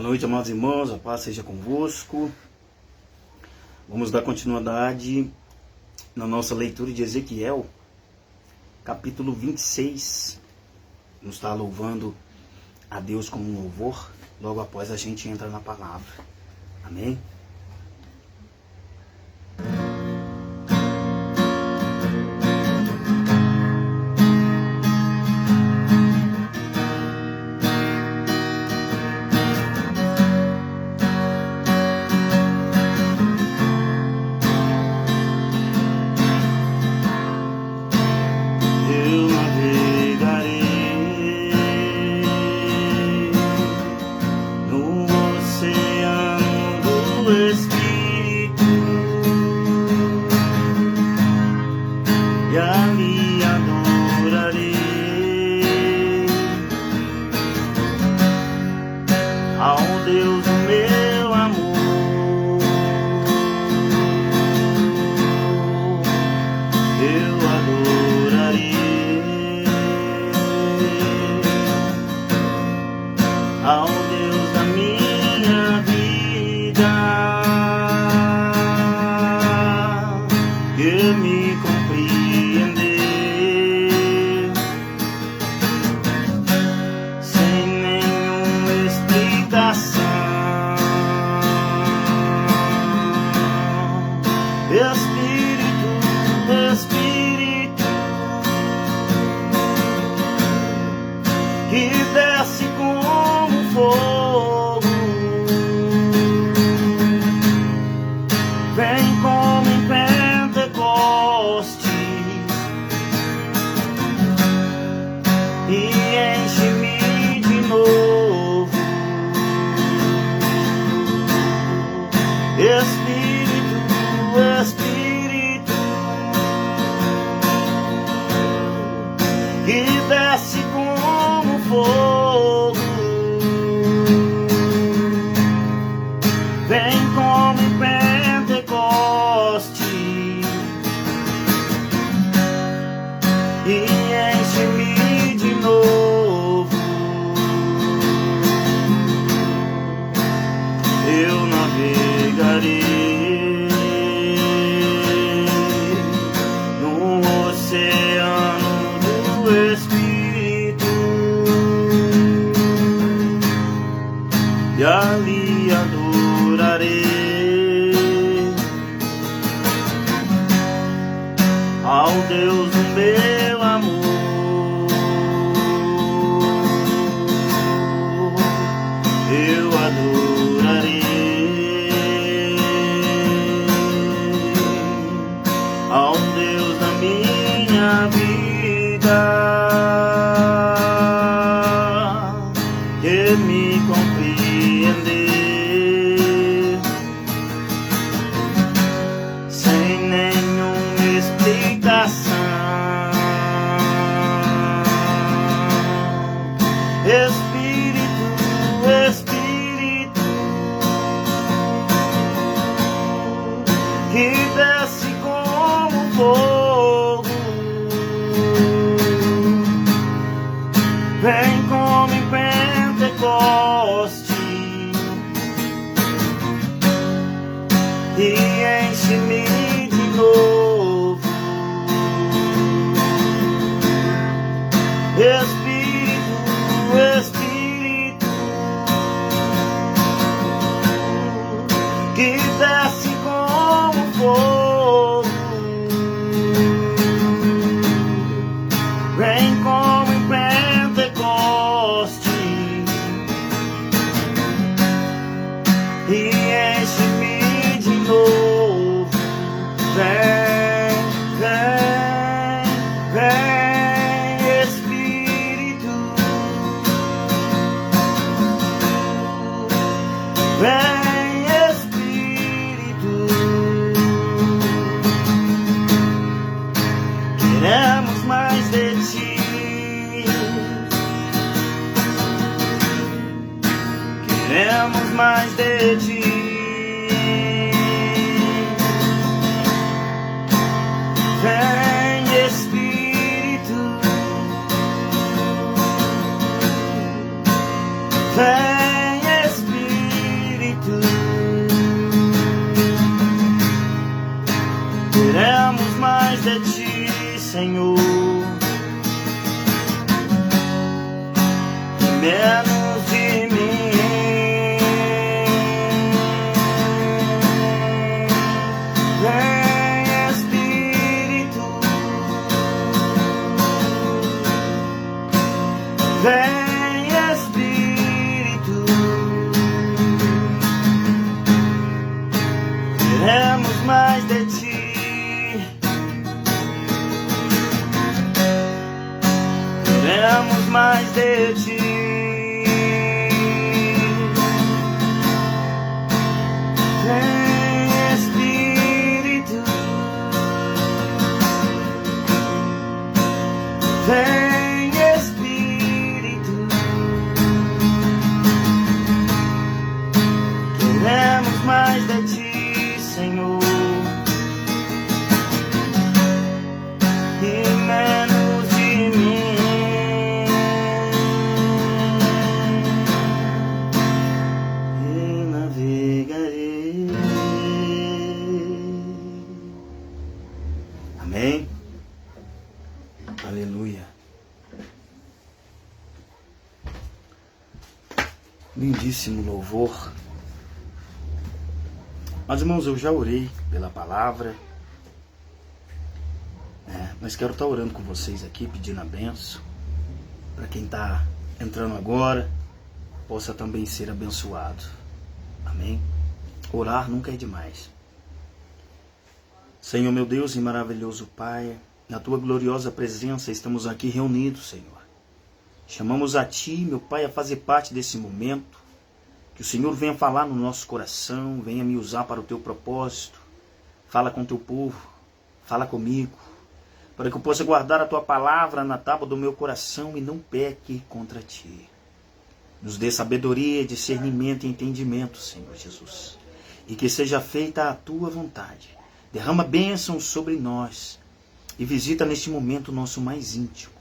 Boa noite, amados irmãos, a paz seja convosco. Vamos dar continuidade na nossa leitura de Ezequiel, capítulo 26. Vamos estar louvando a Deus com um louvor, logo após a gente entra na palavra. Amém? Vem Espírito. Senhor, menos de mim. Vem Espírito, vem Espírito, queremos mais de ti. Queremos mais de ti. Vem Espírito, vem Espírito, queremos mais de ti, Senhor, e menos de mim. Amém? Aleluia. Lindíssimo louvor. Mas, irmãos, eu já orei pela palavra. Mas quero estar orando com vocês aqui, pedindo a benção. Para quem está entrando agora, possa também ser abençoado. Amém? Orar nunca é demais. Senhor, meu Deus e maravilhoso Pai, na Tua gloriosa presença estamos aqui reunidos, Senhor. Chamamos a Ti, meu Pai, a fazer parte desse momento. Que o Senhor venha falar no nosso coração, venha me usar para o Teu propósito. Fala com o Teu povo, fala comigo, para que eu possa guardar a Tua palavra na tábua do meu coração e não peque contra Ti. Nos dê sabedoria, discernimento e entendimento, Senhor Jesus. E que seja feita a Tua vontade. Derrama bênçãos sobre nós e visita neste momento o nosso mais íntimo.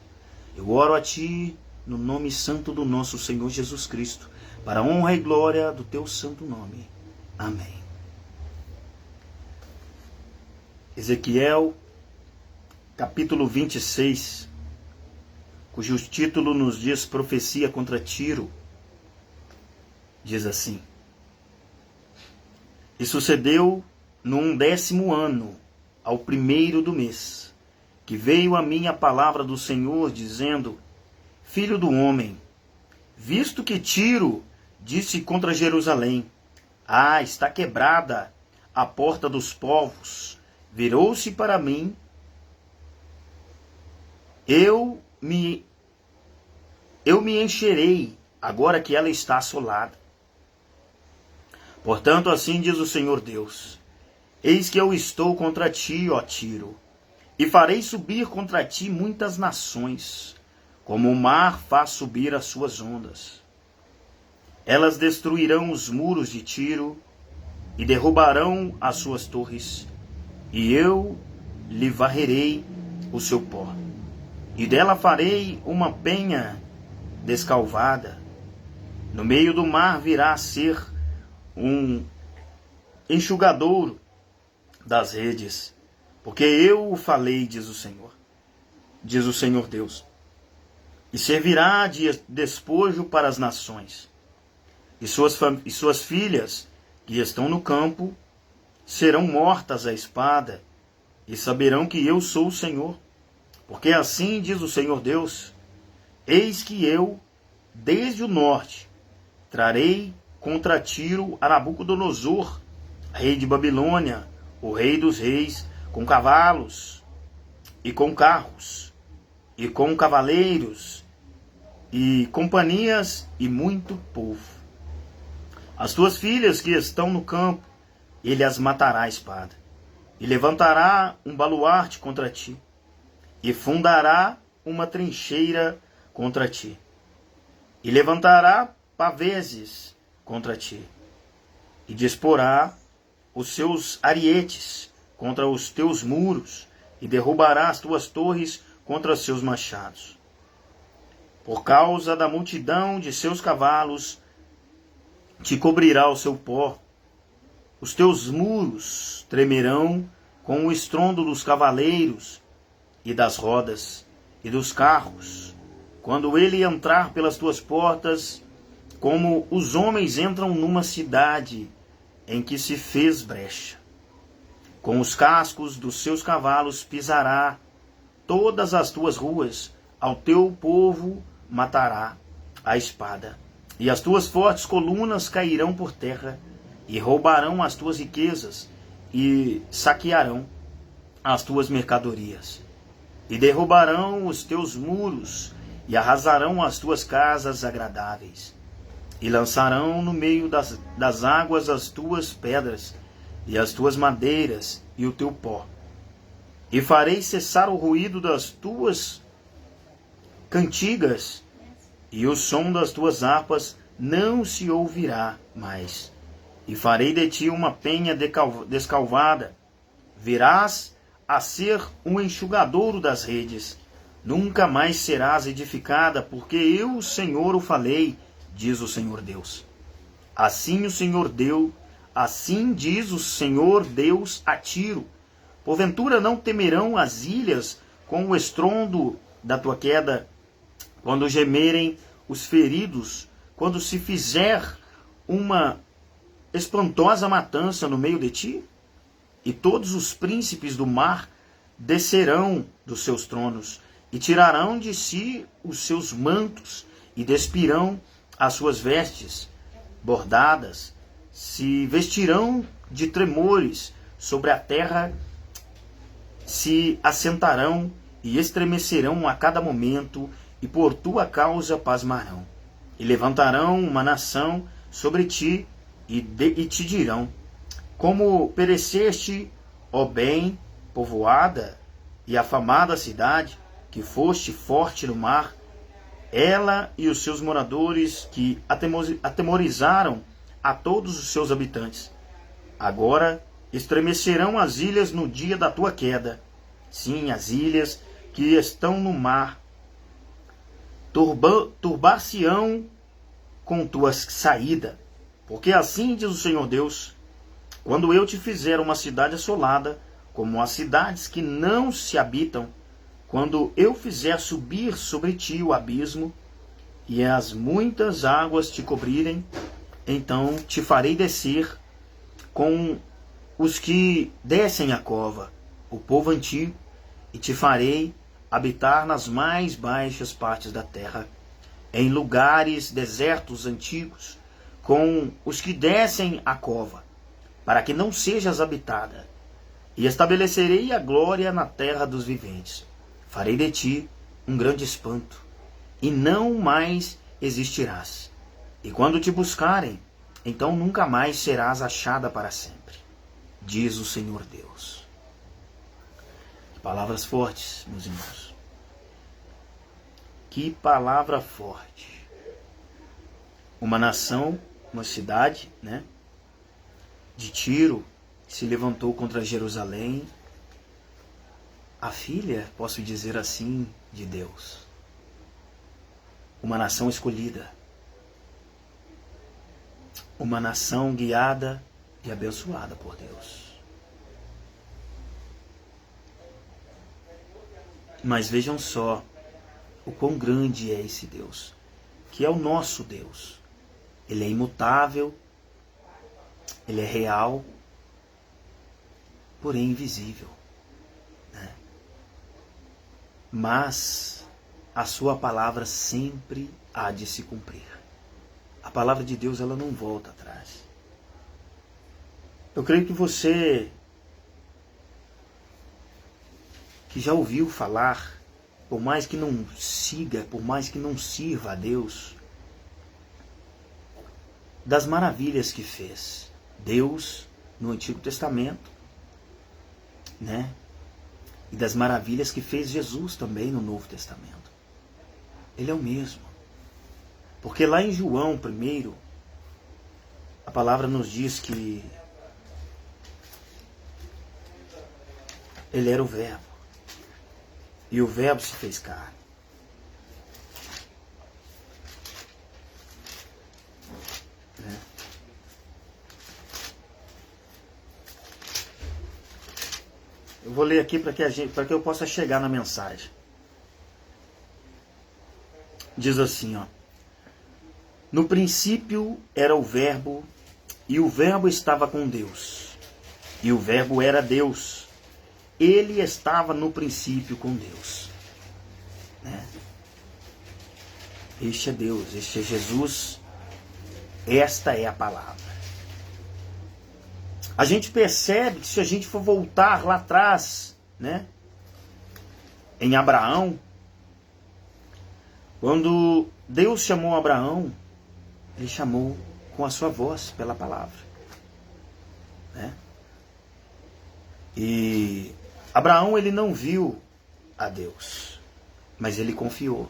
Eu oro a Ti no nome santo do nosso Senhor Jesus Cristo, para a honra e glória do Teu santo nome. Amém. Ezequiel, capítulo 26, cujo título nos diz Profecia contra Tiro, diz assim: E sucedeu no 11º ano, ao 1º do mês, que veio a mim a palavra do Senhor, dizendo: Filho do homem, visto que Tiro disse contra Jerusalém: está quebrada a porta dos povos, virou-se para mim, eu me encherei, agora que ela está assolada. Portanto, assim diz o Senhor Deus: Eis que eu estou contra ti, ó Tiro, e farei subir contra ti muitas nações, como o mar faz subir as suas ondas. Elas destruirão os muros de Tiro e derrubarão as suas torres, e eu lhe varrerei o seu pó. E dela farei uma penha descalvada. No meio do mar virá a ser um enxugadouro das redes, porque eu o falei, diz o Senhor Deus. E servirá de despojo para as nações, e suas filhas que estão no campo serão mortas à espada, e saberão que eu sou o Senhor. Porque assim diz o Senhor Deus: Eis que eu, desde o norte, trarei contra Tiro a Nabucodonosor, rei de Babilônia, o rei dos reis, com cavalos, e com carros, e com cavaleiros, e companhias, e muito povo. As tuas filhas que estão no campo, ele as matará à espada, e levantará um baluarte contra ti, e fundará uma trincheira contra ti, e levantará paveses contra ti, e disporá os seus arietes contra os teus muros, e derrubará as tuas torres contra os seus machados. Por causa da multidão de seus cavalos, te cobrirá o seu pó. Os teus muros tremerão com o estrondo dos cavaleiros, e das rodas e dos carros, quando ele entrar pelas tuas portas, como os homens entram numa cidade em que se fez brecha. Com os cascos dos seus cavalos pisará todas as tuas ruas, ao teu povo matará a espada, e as tuas fortes colunas cairão por terra, e roubarão as tuas riquezas, e saquearão as tuas mercadorias, e derrubarão os teus muros, e arrasarão as tuas casas agradáveis, e lançarão no meio das águas as tuas pedras, e as tuas madeiras, e o teu pó. E farei cessar o ruído das tuas cantigas, e o som das tuas harpas não se ouvirá mais. E farei de ti uma penha descalvada, virás a ser um enxugadouro das redes. Nunca mais serás edificada, porque eu, o Senhor, o falei, diz o Senhor Deus. Assim o Senhor deu, assim diz o Senhor Deus a Tiro. Porventura não temerão as ilhas com o estrondo da tua queda, quando gemerem os feridos, quando se fizer uma espantosa matança no meio de ti? E todos os príncipes do mar descerão dos seus tronos, e tirarão de si os seus mantos, e despirão as suas vestes bordadas, se vestirão de tremores, sobre a terra se assentarão e estremecerão a cada momento, e por tua causa pasmarão. E levantarão uma nação sobre ti, e te dirão: como pereceste, ó bem povoada e afamada cidade, que foste forte no mar, ela e os seus moradores, que atemorizaram a todos os seus habitantes. Agora estremecerão as ilhas no dia da tua queda. Sim, as ilhas que estão no mar turbar-se-ão com tua saída. Porque assim diz o Senhor Deus: quando eu te fizer uma cidade assolada, como as cidades que não se habitam, quando eu fizer subir sobre ti o abismo, e as muitas águas te cobrirem, então te farei descer com os que descem a cova, o povo antigo, e te farei habitar nas mais baixas partes da terra, em lugares desertos antigos, com os que descem a cova, para que não sejas habitada. E estabelecerei a glória na terra dos viventes. Farei de ti um grande espanto, e não mais existirás. E quando te buscarem, então nunca mais serás achada para sempre, diz o Senhor Deus. Palavras fortes, meus irmãos. Que palavra forte. Uma nação, uma cidade, né, de Tiro, se levantou contra Jerusalém, a filha, posso dizer assim, de Deus. Uma nação escolhida. Uma nação guiada e abençoada por Deus. Mas vejam só o quão grande é esse Deus, que é o nosso Deus. Ele é imutável, ele é real, porém invisível, né? Mas a sua palavra sempre há de se cumprir. A palavra de Deus, ela não volta atrás. Eu creio que você que já ouviu falar, por mais que não siga, por mais que não sirva a Deus, das maravilhas que fez Deus no Antigo Testamento, né? E das maravilhas que fez Jesus também no Novo Testamento. Ele é o mesmo. Porque lá em João 1, a palavra nos diz que ele era o Verbo. E o Verbo se fez carne. Né? Eu vou ler aqui para que eu possa chegar na mensagem. Diz assim, ó. No princípio era o Verbo, e o Verbo estava com Deus, e o Verbo era Deus. Ele estava no princípio com Deus. Né? Este é Deus, este é Jesus, esta é a palavra. A gente percebe que se a gente for voltar lá atrás, né, em Abraão, quando Deus chamou Abraão, ele chamou com a sua voz, pela palavra. Né? E Abraão, ele não viu a Deus, mas ele confiou.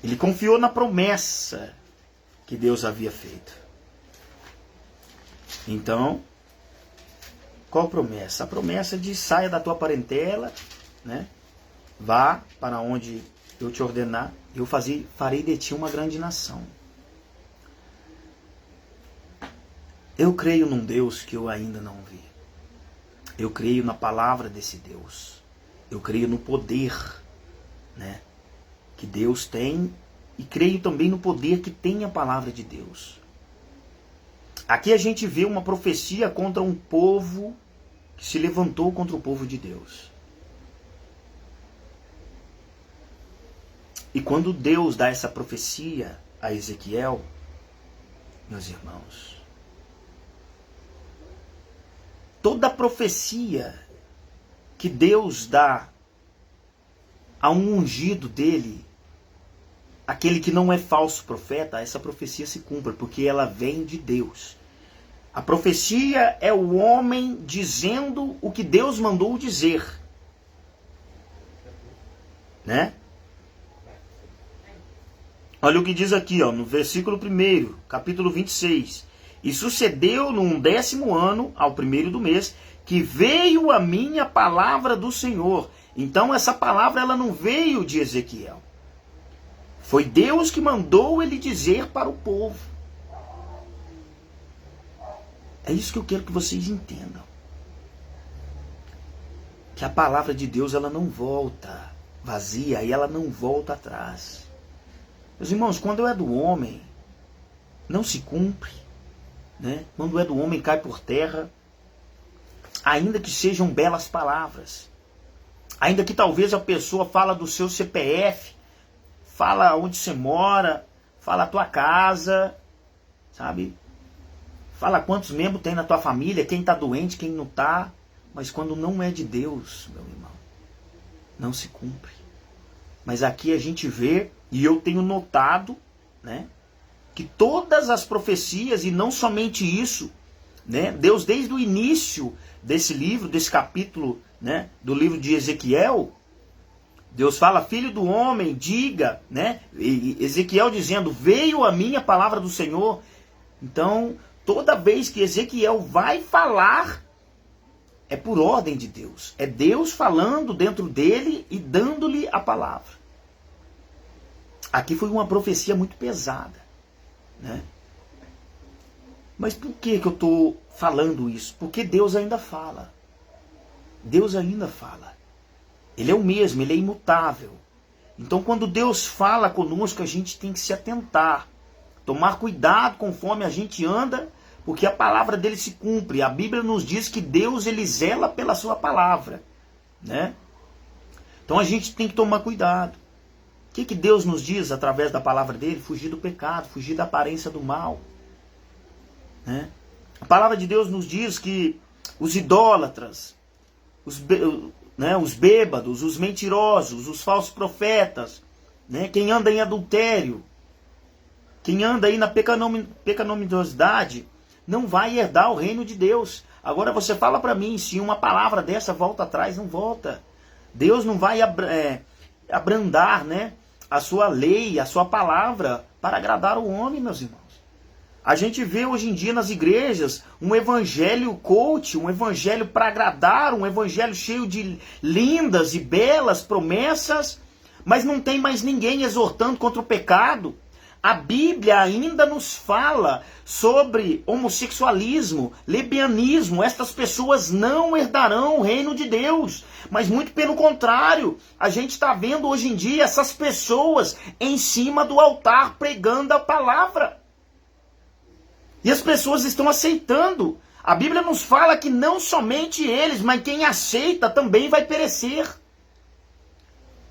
Ele confiou na promessa que Deus havia feito. Então, qual promessa? A promessa de saia da tua parentela, né? Vá para onde eu te ordenar, eu farei de ti uma grande nação. Eu creio num Deus que eu ainda não vi. Eu creio na palavra desse Deus. Eu creio no poder, né, que Deus tem, e creio também no poder que tem a palavra de Deus. Aqui a gente vê uma profecia contra um povo que se levantou contra o povo de Deus. E quando Deus dá essa profecia a Ezequiel, meus irmãos, toda profecia que Deus dá a um ungido dele, aquele que não é falso profeta, essa profecia se cumpre, porque ela vem de Deus. A profecia é o homem dizendo o que Deus mandou dizer. Né? Olha o que diz aqui, ó, no versículo 1, capítulo 26. E sucedeu no 10º ano, ao 1º do mês, que veio a mim a palavra do Senhor. Então essa palavra ela não veio de Ezequiel. Foi Deus que mandou ele dizer para o povo. É isso que eu quero que vocês entendam. Que a palavra de Deus ela não volta vazia e ela não volta atrás. Meus irmãos, quando é do homem, não se cumpre. Né? Quando é do homem, cai por terra. Ainda que sejam belas palavras. Ainda que talvez a pessoa fala do seu CPF, fala onde você mora, fala a tua casa, sabe? Fala quantos membros tem na tua família, quem está doente, quem não está. Mas quando não é de Deus, meu irmão, não se cumpre. Mas aqui a gente vê, e eu tenho notado, né, que todas as profecias, e não somente isso, né, Deus desde o início desse livro, desse capítulo, né, do livro de Ezequiel, Deus fala, filho do homem, diga, né? E Ezequiel dizendo, veio a mim a palavra do Senhor. Então, toda vez que Ezequiel vai falar, é por ordem de Deus. É Deus falando dentro dele e dando-lhe a palavra. Aqui foi uma profecia muito pesada, né? Mas por que eu estou falando isso? Porque Deus ainda fala. Deus ainda fala. Ele é o mesmo, ele é imutável. Então quando Deus fala conosco, a gente tem que se atentar. Tomar cuidado conforme a gente anda, porque a palavra dele se cumpre. A Bíblia nos diz que Deus ele zela pela sua palavra. Né? Então a gente tem que tomar cuidado. O que Deus nos diz através da palavra dele? Fugir do pecado, fugir da aparência do mal. Né? A palavra de Deus nos diz que os idólatras, os bêbados, os mentirosos, os falsos profetas, né? Quem anda em adultério, quem anda aí na pecaminosidade, não vai herdar o reino de Deus. Agora você fala para mim, se uma palavra dessa volta atrás, não volta. Deus não vai abrandar, né, a sua lei, a sua palavra, para agradar o homem, meus irmãos. A gente vê hoje em dia nas igrejas um evangelho coach, um evangelho para agradar, um evangelho cheio de lindas e belas promessas, mas não tem mais ninguém exortando contra o pecado. a Bíblia ainda nos fala sobre homossexualismo, lesbianismo. Estas pessoas não herdarão o reino de Deus. Mas muito pelo contrário, a gente está vendo hoje em dia essas pessoas em cima do altar pregando a palavra. E as pessoas estão aceitando. A Bíblia nos fala que não somente eles, mas quem aceita também vai perecer.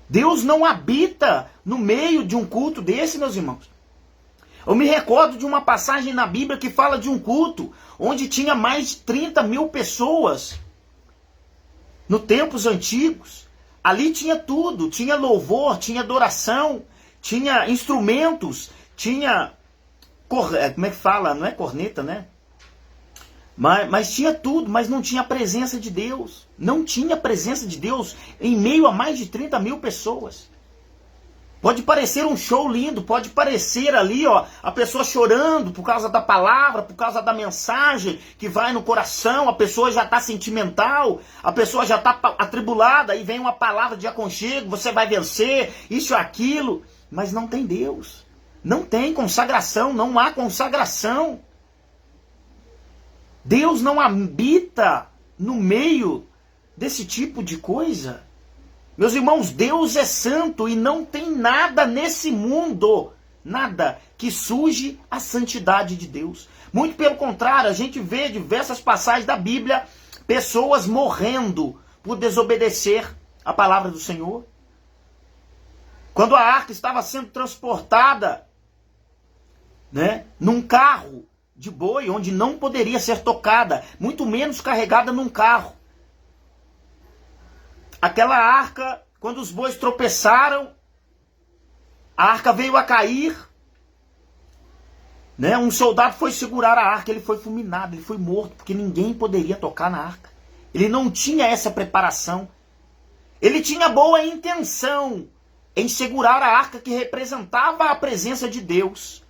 Deus não habita no meio de um culto desse, meus irmãos. Eu me recordo de uma passagem na Bíblia que fala de um culto onde tinha mais de 30 mil pessoas. Nos tempos antigos. Ali tinha tudo. Tinha louvor, tinha adoração, tinha instrumentos, tinha... Como é que fala? Não é corneta, né? Mas tinha tudo, mas não tinha a presença de Deus. Não tinha a presença de Deus em meio a mais de 30 mil pessoas. Pode parecer um show lindo, pode parecer ali, ó, a pessoa chorando por causa da palavra, por causa da mensagem que vai no coração, a pessoa já está sentimental, a pessoa já está atribulada, aí vem uma palavra de aconchego, você vai vencer, isso e aquilo, mas não tem Deus. Não tem consagração, não há consagração. Deus não habita no meio desse tipo de coisa. Meus irmãos, Deus é santo e não tem nada nesse mundo, nada que suje a santidade de Deus. Muito pelo contrário, a gente vê diversas passagens da Bíblia, pessoas morrendo por desobedecer a palavra do Senhor. Quando a arca estava sendo transportada, né, num carro de boi, onde não poderia ser tocada, muito menos carregada num carro. Aquela arca, quando os bois tropeçaram, a arca veio a cair, né? Um soldado foi segurar a arca, ele foi fulminado, ele foi morto, porque ninguém poderia tocar na arca. Ele não tinha essa preparação. Ele tinha boa intenção em segurar a arca que representava a presença de Deus.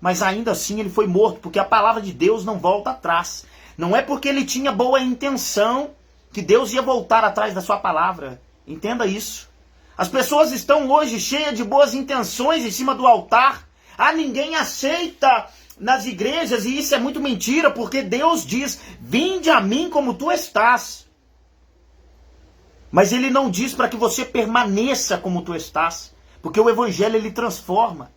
Mas ainda assim ele foi morto, porque a palavra de Deus não volta atrás. Não é porque ele tinha boa intenção que Deus ia voltar atrás da sua palavra. Entenda isso. As pessoas estão hoje cheias de boas intenções em cima do altar. Ninguém aceita nas igrejas, e isso é muito mentira, porque Deus diz, vinde a mim como tu estás. Mas ele não diz para que você permaneça como tu estás, porque o evangelho ele transforma.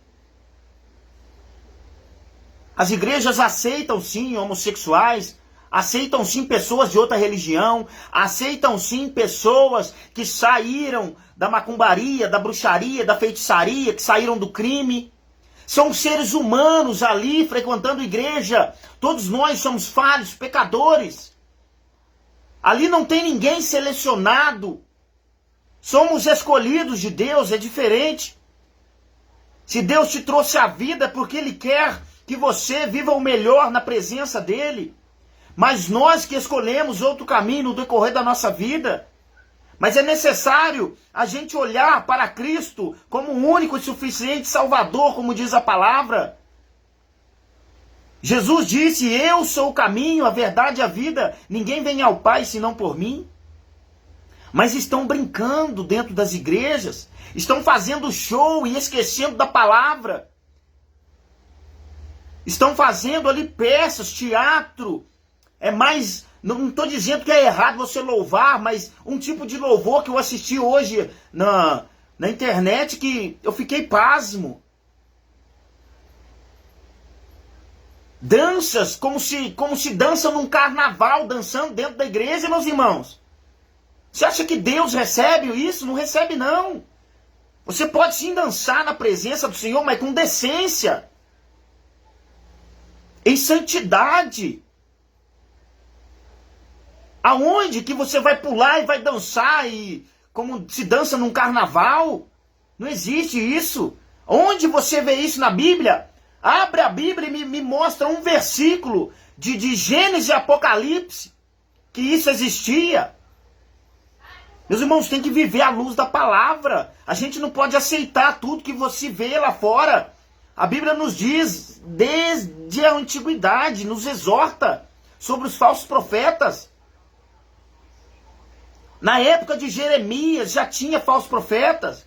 As igrejas aceitam sim homossexuais, aceitam sim pessoas de outra religião, aceitam sim pessoas que saíram da macumbaria, da bruxaria, da feitiçaria, que saíram do crime. São seres humanos ali frequentando igreja. Todos nós somos falhos, pecadores. Ali não tem ninguém selecionado. Somos escolhidos de Deus, é diferente. Se Deus te trouxe à vida é porque Ele quer que você viva o melhor na presença dEle. Mas nós que escolhemos outro caminho no decorrer da nossa vida. Mas é necessário a gente olhar para Cristo como o único e suficiente Salvador, como diz a palavra. Jesus disse, eu sou o caminho, a verdade e a vida. Ninguém vem ao Pai senão por mim. Mas estão brincando dentro das igrejas. Estão fazendo show e esquecendo da palavra. Estão fazendo ali peças, teatro. É mais, não estou dizendo que é errado você louvar, mas um tipo de louvor que eu assisti hoje na internet que eu fiquei pasmo. Danças, como se dança num carnaval, dançando dentro da igreja, meus irmãos. Você acha que Deus recebe isso? Não recebe, não. Você pode sim dançar na presença do Senhor, mas com decência. Em santidade. Aonde que você vai pular e vai dançar e como se dança num carnaval? Não existe isso. Onde você vê isso na Bíblia? Abre a Bíblia e me mostra um versículo de Gênesis e Apocalipse que isso existia. Meus irmãos, tem que viver à luz da palavra. A gente não pode aceitar tudo que você vê lá fora. A Bíblia nos diz, desde a antiguidade, nos exorta sobre os falsos profetas. Na época de Jeremias já tinha falsos profetas.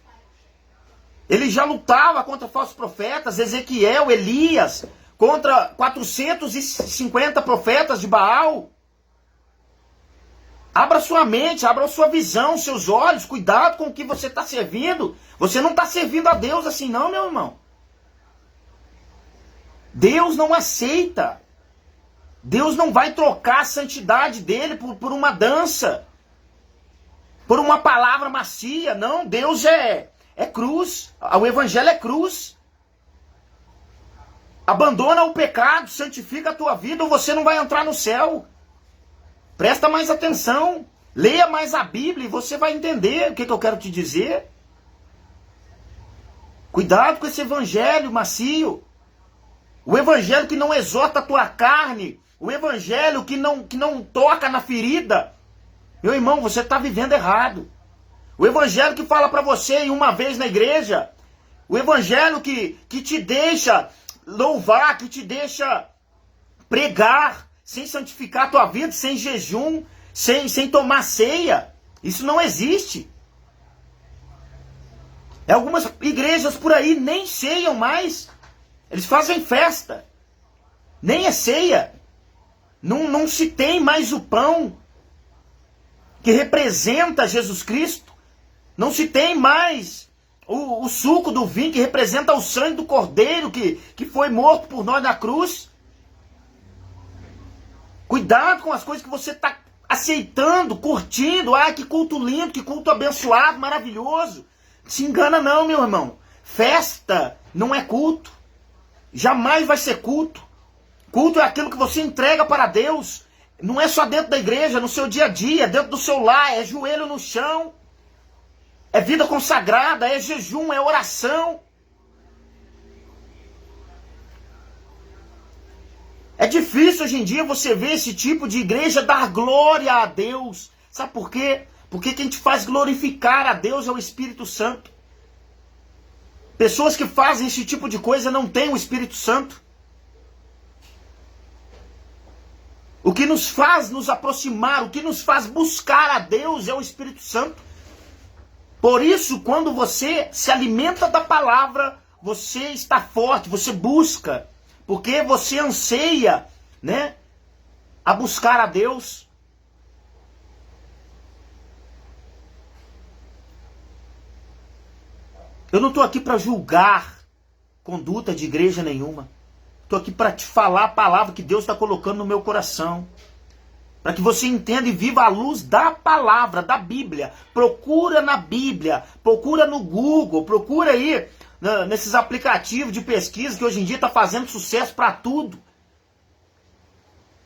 Ele já lutava contra falsos profetas, Ezequiel, Elias, contra 450 profetas de Baal. Abra sua mente, abra sua visão, seus olhos, cuidado com o que você está servindo. Você não está servindo a Deus assim não, meu irmão. Deus não aceita. Deus não vai trocar a santidade dele por uma dança, por uma palavra macia. Não, Deus é cruz. O evangelho é cruz. Abandona o pecado, santifica a tua vida ou você não vai entrar no céu. Presta mais atenção, leia mais a Bíblia e você vai entender o que eu quero te dizer. Cuidado com esse evangelho macio. O evangelho que não exorta a tua carne. O evangelho que não toca na ferida. Meu irmão, você está vivendo errado. O evangelho que fala para você ir uma vez na igreja. O evangelho que te deixa louvar, que te deixa pregar, sem santificar a tua vida, sem jejum, sem tomar ceia. Isso não existe. Algumas igrejas por aí nem ceiam mais. Eles fazem festa. Nem é ceia. Não se tem mais o pão que representa Jesus Cristo. Não se tem mais o suco do vinho que representa o sangue do Cordeiro que foi morto por nós na cruz. Cuidado com as coisas que você está aceitando, curtindo. Ah, que culto lindo, que culto abençoado, maravilhoso. Se engana não, meu irmão. Festa não é culto. Jamais vai ser culto. Culto é aquilo que você entrega para Deus. Não é só dentro da igreja, no seu dia a dia, dentro do seu lar. É joelho no chão. É vida consagrada, é jejum, é oração. É difícil hoje em dia você ver esse tipo de igreja dar glória a Deus. Sabe por quê? Porque quem te faz glorificar a Deus é o Espírito Santo. Pessoas que fazem esse tipo de coisa não têm o Espírito Santo. O que nos faz nos aproximar, o que nos faz buscar a Deus é o Espírito Santo. Por isso, quando você se alimenta da palavra, você está forte, você busca. Porque você anseia, né, a buscar a Deus. Eu não estou aqui para julgar conduta de igreja nenhuma. Estou aqui para te falar a palavra que Deus está colocando no meu coração. Para que você entenda e viva à luz da palavra, da Bíblia. Procura na Bíblia, procura no Google, procura aí nesses aplicativos de pesquisa que hoje em dia está fazendo sucesso para tudo.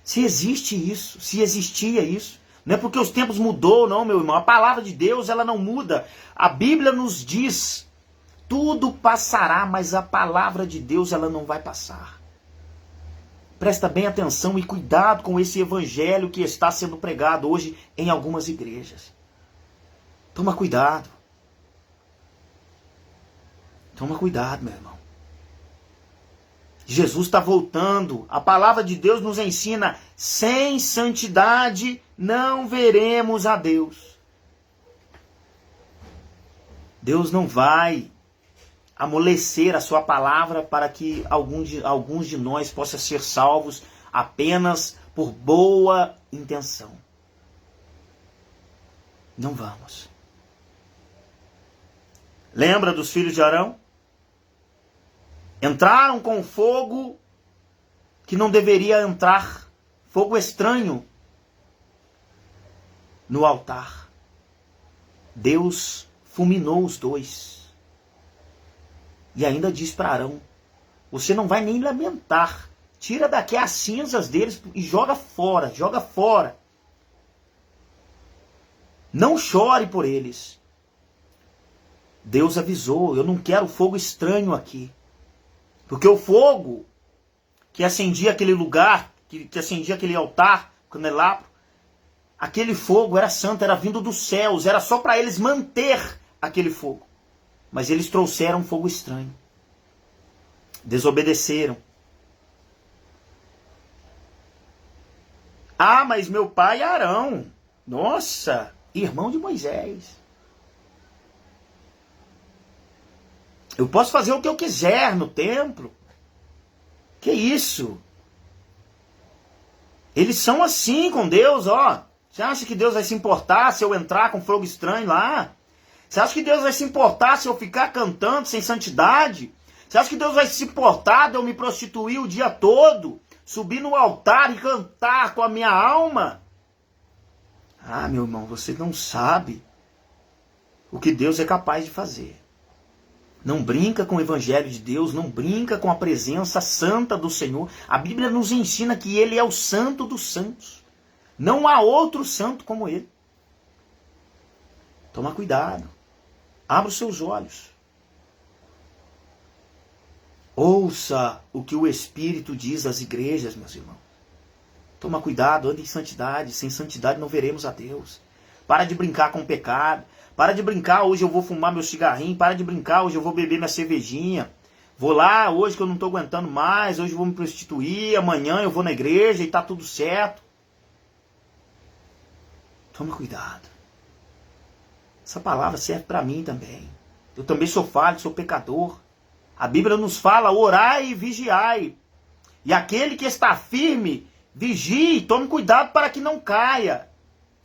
Se existe isso, se existia isso. Não é porque os tempos mudou, não, meu irmão. A palavra de Deus, ela não muda. A Bíblia nos diz, tudo passará, mas a palavra de Deus, ela não vai passar. Presta bem atenção e cuidado com esse evangelho que está sendo pregado hoje em algumas igrejas. Toma cuidado. Toma cuidado, meu irmão. Jesus está voltando. A palavra de Deus nos ensina, sem santidade não veremos a Deus. Deus não vai amolecer a sua palavra para que alguns de nós possam ser salvos apenas por boa intenção. Não vamos. Lembra dos filhos de Arão? Entraram com fogo que não deveria entrar, fogo estranho, no altar. Deus fulminou os dois. E ainda diz para Arão, você não vai nem lamentar. Tira daqui as cinzas deles e joga fora, joga fora. Não chore por eles. Deus avisou, eu não quero fogo estranho aqui. Porque o fogo que acendia aquele lugar, que acendia aquele altar, o candelabro, aquele fogo era santo, era vindo dos céus, era só para eles manter aquele fogo. Mas eles trouxeram fogo estranho. Desobedeceram. Ah, mas meu pai é Arão. Nossa, irmão de Moisés. Eu posso fazer o que eu quiser no templo. Que isso? Eles são assim com Deus, ó. Você acha que Deus vai se importar se eu entrar com fogo estranho lá? Você acha que Deus vai se importar se eu ficar cantando sem santidade? Você acha que Deus vai se importar de eu me prostituir o dia todo? Subir no altar e cantar com a minha alma? Ah, meu irmão, você não sabe o que Deus é capaz de fazer. Não brinca com o evangelho de Deus, não brinca com a presença santa do Senhor. A Bíblia nos ensina que Ele é o santo dos santos. Não há outro santo como Ele. Toma cuidado. Abra os seus olhos. Ouça o que o Espírito diz às igrejas, meus irmãos. Toma cuidado, ande em santidade. Sem santidade não veremos a Deus. Para de brincar com o pecado. Para de brincar, hoje eu vou fumar meu cigarrinho. Para de brincar, hoje eu vou beber minha cervejinha. Vou lá, hoje que eu não estou aguentando mais. Hoje eu vou me prostituir. Amanhã eu vou na igreja e está tudo certo. Toma cuidado. Essa palavra serve para mim também. Eu também sou falho, sou pecador. A Bíblia nos fala, orai e vigiai. E aquele que está firme, vigie, tome cuidado para que não caia.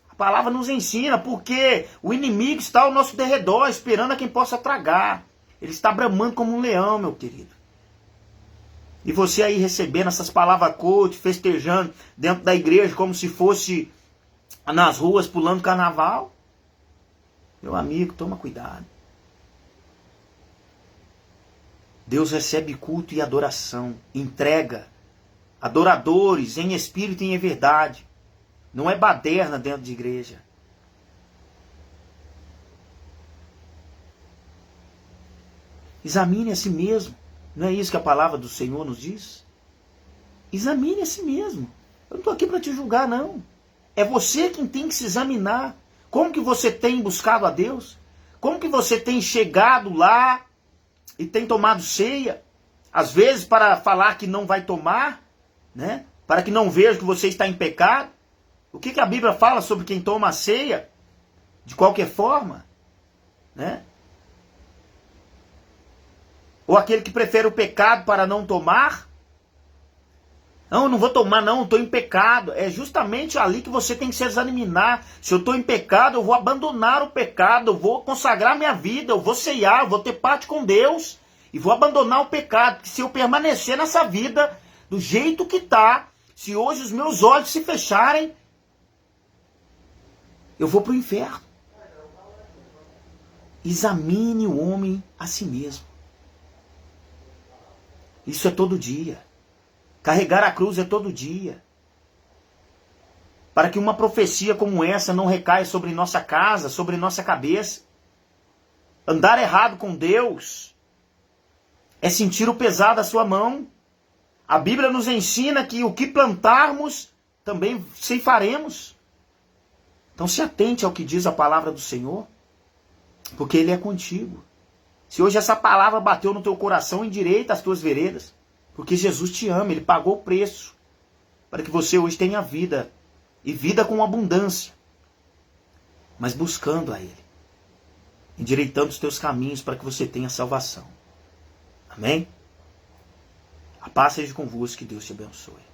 A palavra nos ensina, porque o inimigo está ao nosso derredor, esperando a quem possa tragar. Ele está bramando como um leão, meu querido. E você aí recebendo essas palavras coach, festejando dentro da igreja, como se fosse nas ruas pulando carnaval. Meu amigo, toma cuidado. Deus recebe culto e adoração, entrega adoradores em espírito e em verdade. Não é baderna dentro de igreja. Examine a si mesmo. Não é isso que a palavra do Senhor nos diz? Examine a si mesmo. Eu não estou aqui para te julgar, não. É você quem tem que se examinar. Como que você tem buscado a Deus? Como que você tem chegado lá e tem tomado ceia? Às vezes para falar que não vai tomar, né? Para que não veja que você está em pecado. O que a Bíblia fala sobre quem toma a ceia? De qualquer forma, né? Ou aquele que prefere o pecado para não tomar? Não, eu não vou tomar não, estou em pecado. É justamente ali que você tem que se examinar. Se eu estou em pecado, eu vou abandonar o pecado, eu vou consagrar minha vida, eu vou ceiar, eu vou ter parte com Deus e vou abandonar o pecado. Porque se eu permanecer nessa vida do jeito que está, se hoje os meus olhos se fecharem, eu vou para o inferno. Examine o homem a si mesmo. Isso é todo dia. Carregar a cruz é todo dia. Para que uma profecia como essa não recaia sobre nossa casa, sobre nossa cabeça. Andar errado com Deus é sentir o pesar da sua mão. A Bíblia nos ensina que o que plantarmos, também ceifaremos. Então se atente ao que diz a palavra do Senhor, porque Ele é contigo. Se hoje essa palavra bateu no teu coração, endireita as tuas veredas. Porque Jesus te ama, Ele pagou o preço para que você hoje tenha vida. E vida com abundância. Mas buscando a Ele. Endireitando os teus caminhos para que você tenha salvação. Amém? A paz seja convosco, que Deus te abençoe.